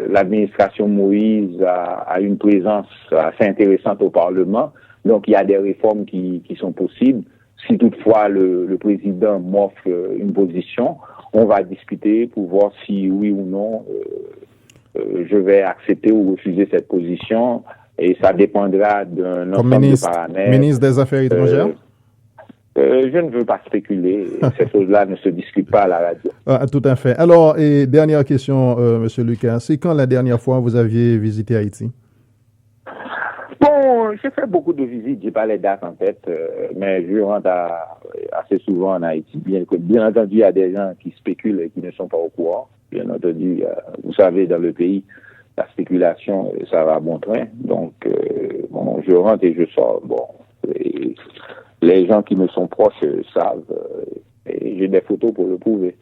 l'administration Moïse a une présence assez intéressante au Parlement. Donc, il y a des réformes qui sont possibles. Si toutefois le président m'offre une position, on va discuter pour voir si oui ou non je vais accepter ou refuser cette position. Et ça dépendra d'un ensemble de paramètres.
Ministre des Affaires étrangères?
Je ne veux pas spéculer. Ces choses-là ne se discutent pas à la radio.
Tout à fait. Alors, et dernière question, M. Lucas. C'est quand la dernière fois vous aviez visité Haïti?
Bon, j'ai fait beaucoup de visites. J'ai pas les dates en tête, mais je rentre assez souvent en Haïti. Bien entendu, il y a des gens qui spéculent et qui ne sont pas au courant. Bien entendu, vous savez, dans le pays, la spéculation, ça va à bon train. Donc, bon, je rentre et je sors. Bon, Les gens qui me sont proches savent, et j'ai des photos pour le prouver.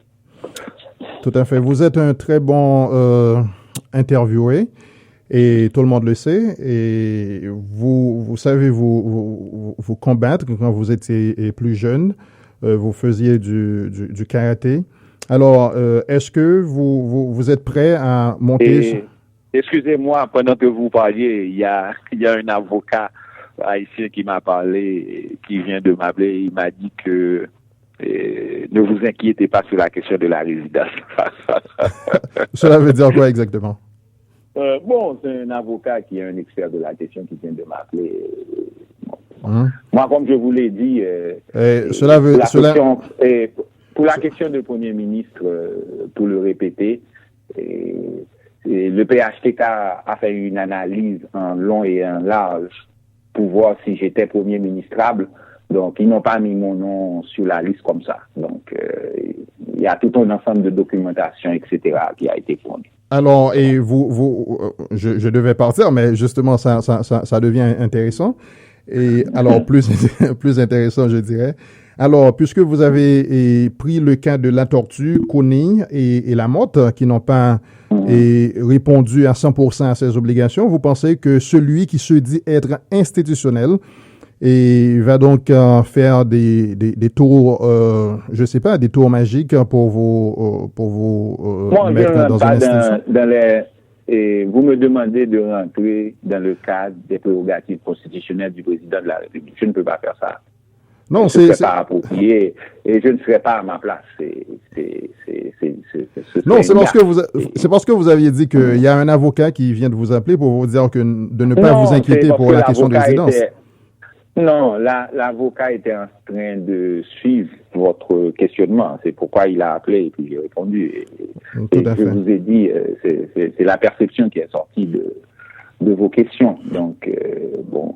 Tout à fait. Vous êtes un très bon interviewé. Et tout le monde le sait. Et vous savez vous combattre quand vous étiez plus jeune. Vous faisiez du karaté. Alors, est-ce que vous êtes prêt à monter...
Excusez-moi, pendant que vous parliez, il y a un avocat haïtien qui m'a parlé, qui vient de m'appeler. Il m'a dit que ne vous inquiétez pas sur la question de la résidence.
Cela veut dire quoi exactement?
Bon, c'est un avocat qui est un expert de la question qui vient de m'appeler. Moi, comme je vous l'ai dit, pour la question du Premier ministre, pour le répéter, le PHTK a fait une analyse en long et en large pour voir si j'étais Premier ministrable. Donc, ils n'ont pas mis mon nom sur la liste comme ça. Donc, il y a tout un ensemble de documentation, etc., qui a été fourni.
Alors, et je devais partir, mais justement, ça devient intéressant. Et alors, plus intéressant, je dirais. Alors, puisque vous avez pris le cas de la tortue, Kony et Lamotte, qui n'ont pas répondu à 100% à ces obligations, vous pensez que celui qui se dit être institutionnel et va donc faire des tours, je sais pas, des tours magiques pour vous mettre dans une institution.
Vous me demandez de rentrer dans le cadre des prérogatives constitutionnelles du président de la République. Je ne peux pas faire ça.
Non,
ce ne serait pas approprié et je ne serais pas à ma place.
Non, c'est parce que vous aviez dit qu'il y a un avocat qui vient de vous appeler pour vous dire de ne pas vous inquiéter pour la question de résidence.
Non, l'avocat était en train de suivre votre questionnement. C'est pourquoi il a appelé et puis j'ai répondu. Je vous ai dit, c'est la perception qui est sortie de vos questions. Donc,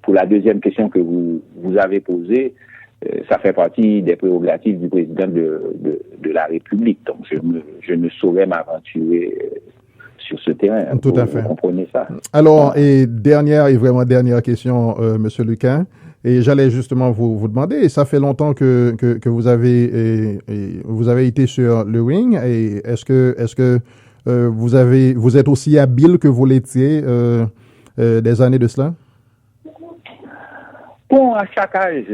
pour la deuxième question que vous avez posée, ça fait partie des prérogatives du président de la République. Donc, je ne saurais m'aventurer sur ce terrain.
Tout à fait.
Vous comprenez ça.
Alors, et vraiment dernière question, Monsieur Luquin. Et j'allais justement vous demander, et ça fait longtemps que vous avez été sur le ring, et est-ce que vous êtes aussi habile que vous l'étiez des années de cela?
Bon, à chaque âge,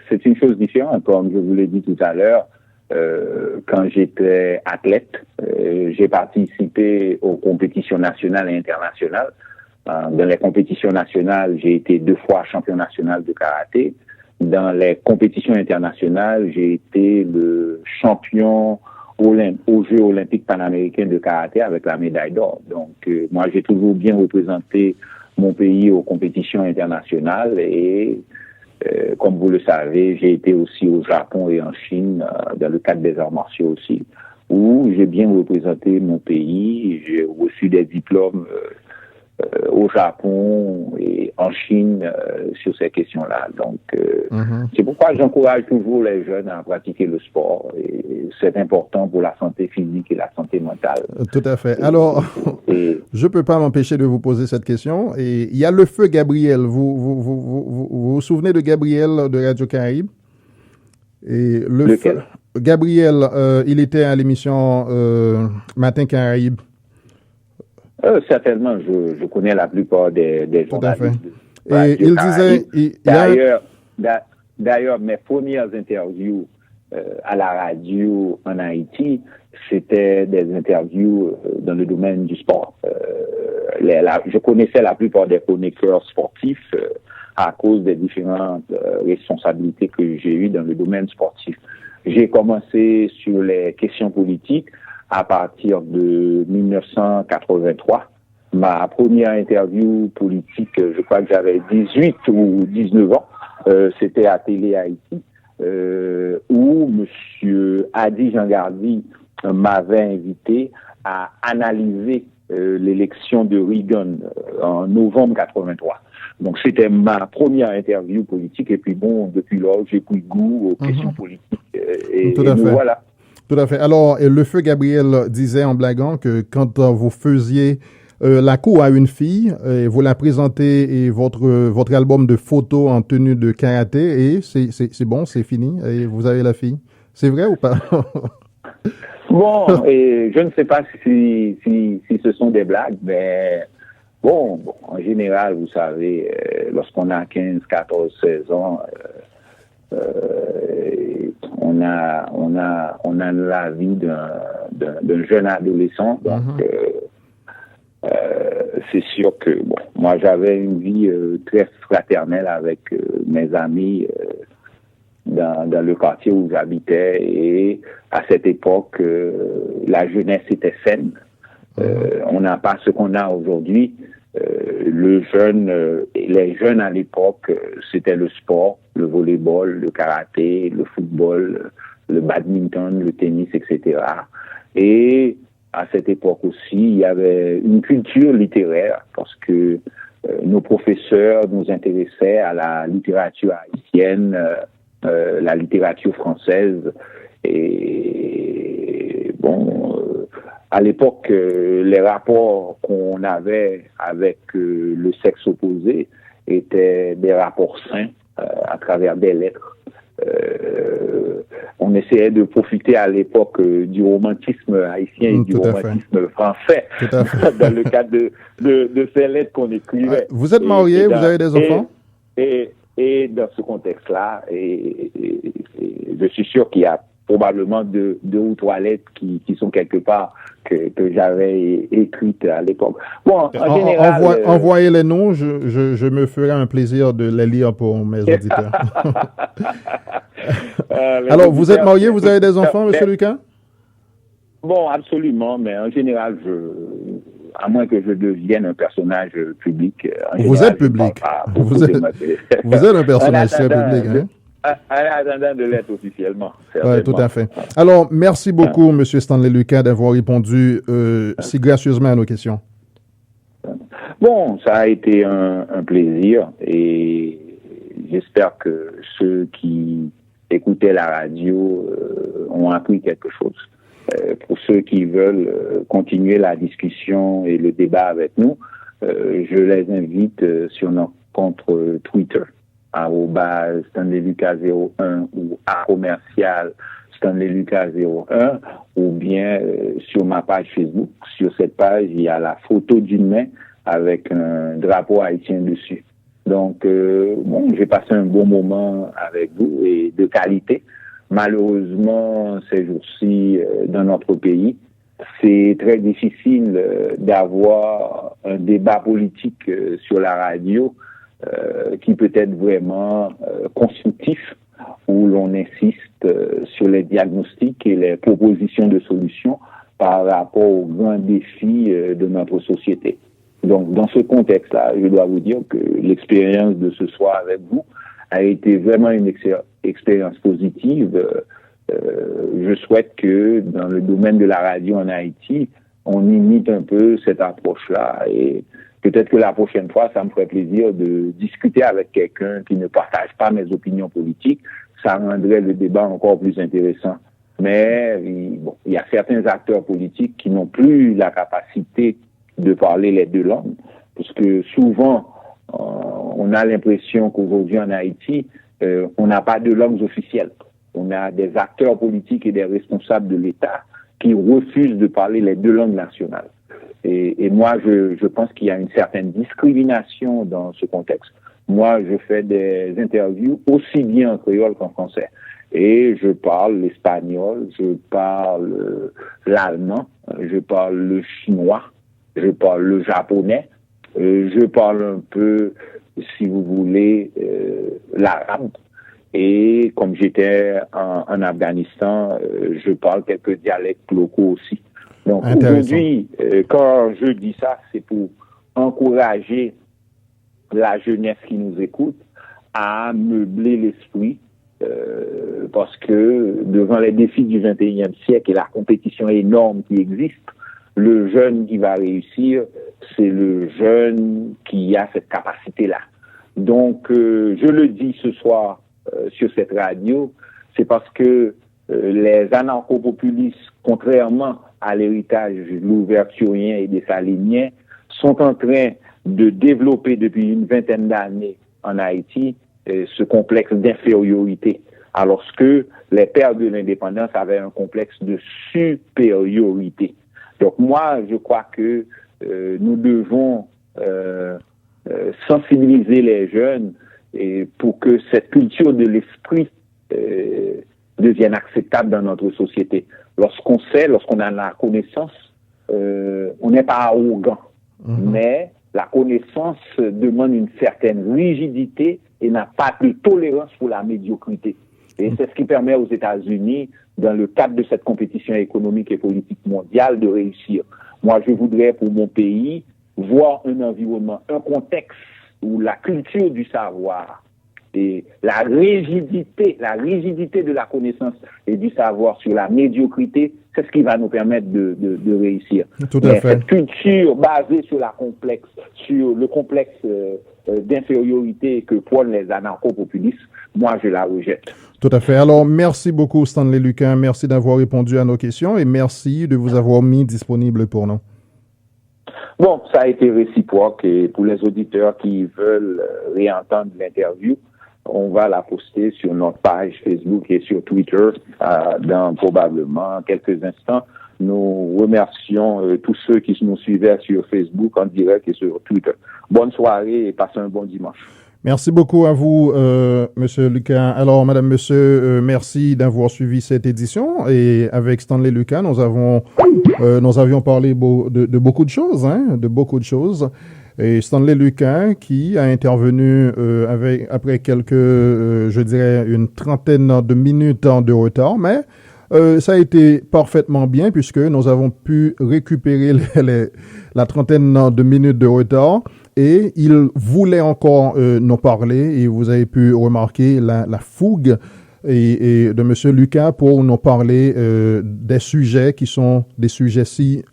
c'est une chose différente. Comme je vous l'ai dit tout à l'heure, quand j'étais athlète, j'ai participé aux compétitions nationales et internationales. Dans les compétitions nationales, j'ai été 2 fois champion national de karaté. Dans les compétitions internationales, j'ai été le champion aux Jeux olympiques panaméricains de karaté avec la médaille d'or. Donc, moi, j'ai toujours bien représenté mon pays aux compétitions internationales et, comme vous le savez, j'ai été aussi au Japon et en Chine dans le cadre des arts martiaux aussi, où j'ai bien représenté mon pays. J'ai reçu des diplômes au Japon et en Chine sur ces questions-là. Donc, c'est pourquoi j'encourage toujours les jeunes à pratiquer le sport. Et c'est important pour la santé physique et la santé mentale.
Tout à fait. Alors, je ne peux pas m'empêcher de vous poser cette question. Et il y a le feu Gabriel. Vous souvenez de Gabriel de Radio Caraïbe? Et
Lequel?
Gabriel, il était à l'émission Matin Caraïbe.
Certainement, je connais la plupart des journalistes.
Tout à fait. Et il disait...
D'ailleurs, mes premières interviews à la radio en Haïti, c'était des interviews dans le domaine du sport. Je connaissais la plupart des chroniqueurs sportifs à cause des différentes responsabilités que j'ai eues dans le domaine sportif. J'ai commencé sur les questions politiques à partir de 1983. Ma première interview politique, je crois que j'avais 18 ou 19 ans, c'était à Télé Haïti, où M. Adi Jean-Gardy m'avait invité à analyser l'élection de Reagan en novembre 83. Donc, c'était ma première interview politique. Et puis, bon, depuis lors, j'ai pris goût aux questions politiques. Et voilà.
Tout à fait. Alors, le feu Gabriel disait en blaguant que quand vous faisiez la cour a une fille, et vous la présentez et votre album de photos en tenue de karaté et c'est bon, c'est fini et vous avez la fille. C'est vrai ou pas?
Bon, et je ne sais pas si ce sont des blagues, mais bon, en général, vous savez, lorsqu'on a 15, 14, 16 ans, on a la vie d'un jeune adolescent. Donc, c'est sûr que, bon, moi, j'avais une vie très fraternelle avec mes amis dans le quartier où j'habitais. Et à cette époque, la jeunesse était saine. On n'a pas ce qu'on a aujourd'hui. Les jeunes à l'époque, c'était le sport, le volleyball, le karaté, le football, le badminton, le tennis, etc. Et à cette époque aussi, il y avait une culture littéraire parce que nos professeurs nous intéressaient à la littérature haïtienne, la littérature française. Et bon, à l'époque, les rapports qu'on avait avec le sexe opposé étaient des rapports sains à travers des lettres. On essayait de profiter à l'époque du romantisme haïtien et du romantisme français dans le cadre de ces lettres qu'on écrivait.
Vous êtes marié, vous avez des enfants?
Et dans ce contexte-là, je suis sûr qu'il y a probablement deux ou trois lettres qui sont quelque part que j'avais écrites à l'époque. Bon, en général...
Envoyez les noms, je me ferai un plaisir de les lire pour mes auditeurs. Alors, vous êtes marié, vous avez des enfants, M. Lucas?
Bon, absolument, mais en général, à moins que je devienne un personnage public.
Vous êtes public. Vous êtes un personnage très public, hein?
En attendant de l'être officiellement.
Oui, tout à fait. Alors, merci beaucoup, M. Stanley Lucas, d'avoir répondu si gracieusement à nos questions.
Bon, ça a été un plaisir et j'espère que ceux qui écoutaient la radio ont appris quelque chose. Pour ceux qui veulent continuer la discussion et le débat avec nous, je les invite sur notre compte Twitter, @StanleyLucas01 ou @commercial StanleyLucas01 ou bien sur ma page Facebook. Sur cette page, il y a la photo d'une main avec un drapeau haïtien dessus. Donc, bon, j'ai passé un bon moment avec vous et de qualité. Malheureusement, ces jours-ci, dans notre pays, c'est très difficile d'avoir un débat politique sur la radio qui peut être vraiment constructif, où l'on insiste sur les diagnostics et les propositions de solutions par rapport aux grands défis de notre société. Donc, dans ce contexte-là, je dois vous dire que l'expérience de ce soir avec vous a été vraiment une expérience positive. Je souhaite que dans le domaine de la radio en Haïti, on imite un peu cette approche-là et peut-être que la prochaine fois, ça me ferait plaisir de discuter avec quelqu'un qui ne partage pas mes opinions politiques. Ça rendrait le débat encore plus intéressant. Mais bon, il y a certains acteurs politiques qui n'ont plus la capacité de parler les deux langues, parce que souvent, on a l'impression qu'aujourd'hui en Haïti, on n'a pas de langues officielles. On a des acteurs politiques et des responsables de l'État qui refusent de parler les deux langues nationales. Et moi, je pense qu'il y a une certaine discrimination dans ce contexte. Moi, je fais des interviews aussi bien en créole qu'en français. Et je parle l'espagnol, je parle l'allemand, je parle le chinois, je parle le japonais, je parle un peu, si vous voulez, l'arabe. Et comme j'étais en Afghanistan, je parle quelques dialectes locaux aussi. Donc aujourd'hui, quand je dis ça, c'est pour encourager la jeunesse qui nous écoute à meubler l'esprit, parce que devant les défis du 21e siècle et la compétition énorme qui existe, le jeune qui va réussir, c'est le jeune qui a cette capacité-là. Donc, je le dis ce soir sur cette radio, c'est parce que les anarcho-populistes, contrairement à l'héritage louverturien et des saliniens, sont en train de développer depuis une vingtaine d'années en Haïti ce complexe d'infériorité, alors que les pères de l'indépendance avaient un complexe de supériorité. Donc moi, je crois que nous devons sensibiliser les jeunes pour que cette culture de l'esprit devienne acceptable dans notre société. Lorsqu'on sait, lorsqu'on a la connaissance, on n'est pas arrogant, mais la connaissance demande une certaine rigidité et n'a pas de tolérance pour la médiocrité. Et c'est ce qui permet aux États-Unis, dans le cadre de cette compétition économique et politique mondiale, de réussir. Moi, je voudrais pour mon pays voir un environnement, un contexte où la culture du savoir et la rigidité de la connaissance et du savoir sur la médiocrité, c'est ce qui va nous permettre de réussir.
Tout à fait.
Cette culture basée sur sur le complexe d'infériorité que prônent les anarcho-populistes, moi je la rejette.
Tout à fait. Alors, merci beaucoup Stanley Luquin, merci d'avoir répondu à nos questions et merci de vous avoir mis disponible pour nous.
Bon, ça a été réciproque et pour les auditeurs qui veulent réentendre l'interview, on va la poster sur notre page Facebook et sur Twitter dans probablement quelques instants. Nous remercions tous ceux qui nous suivaient sur Facebook en direct et sur Twitter. Bonne soirée et passez un bon dimanche.
Merci beaucoup à vous, Monsieur Luquin. Alors, Madame, Monsieur, merci d'avoir suivi cette édition. Et avec Stanley Luquin, nous avions parlé de beaucoup de choses, de beaucoup de choses. Et Stanley Luquin, qui a intervenu après je dirais, une trentaine de minutes de retard, mais ça a été parfaitement bien puisque nous avons pu récupérer la trentaine de minutes de retard. Et il voulait encore nous parler et vous avez pu remarquer la fougue et de Monsieur Luquin pour nous parler des sujets qui sont des sujets si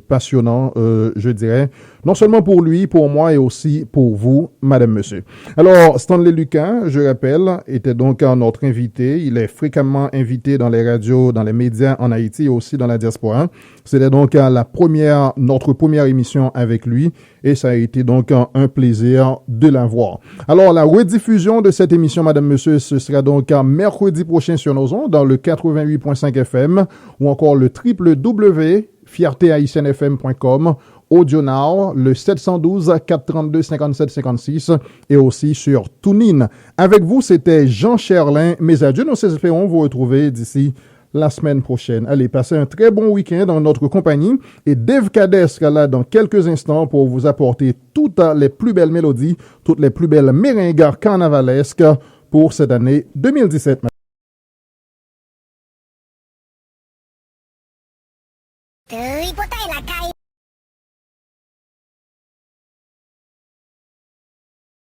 passionnants, je dirais, non seulement pour lui, pour moi et aussi pour vous, Madame, Monsieur. Alors, Stanley Luquin, je rappelle, était donc notre invité. Il est fréquemment invité dans les radios, dans les médias en Haïti et aussi dans la diaspora. C'était donc notre première émission avec lui et ça a été donc un plaisir de l'avoir. Alors, la rediffusion de cette émission, Madame, Monsieur, ce sera donc mercredi prochain sur nos ondes dans le 88.5 FM ou encore le www.fiertéhaïtiennefm.com, Audio Now, le 712-432-5756 et aussi sur TuneIn. Avec vous, c'était Jean Cherlin. Mes adieux, nous espérons vous retrouver d'ici la semaine prochaine. Allez, passez un très bon week-end dans notre compagnie et Dave Cadet sera là dans quelques instants pour vous apporter toutes les plus belles mélodies, toutes les plus belles méringues carnavalesques pour cette année 2017.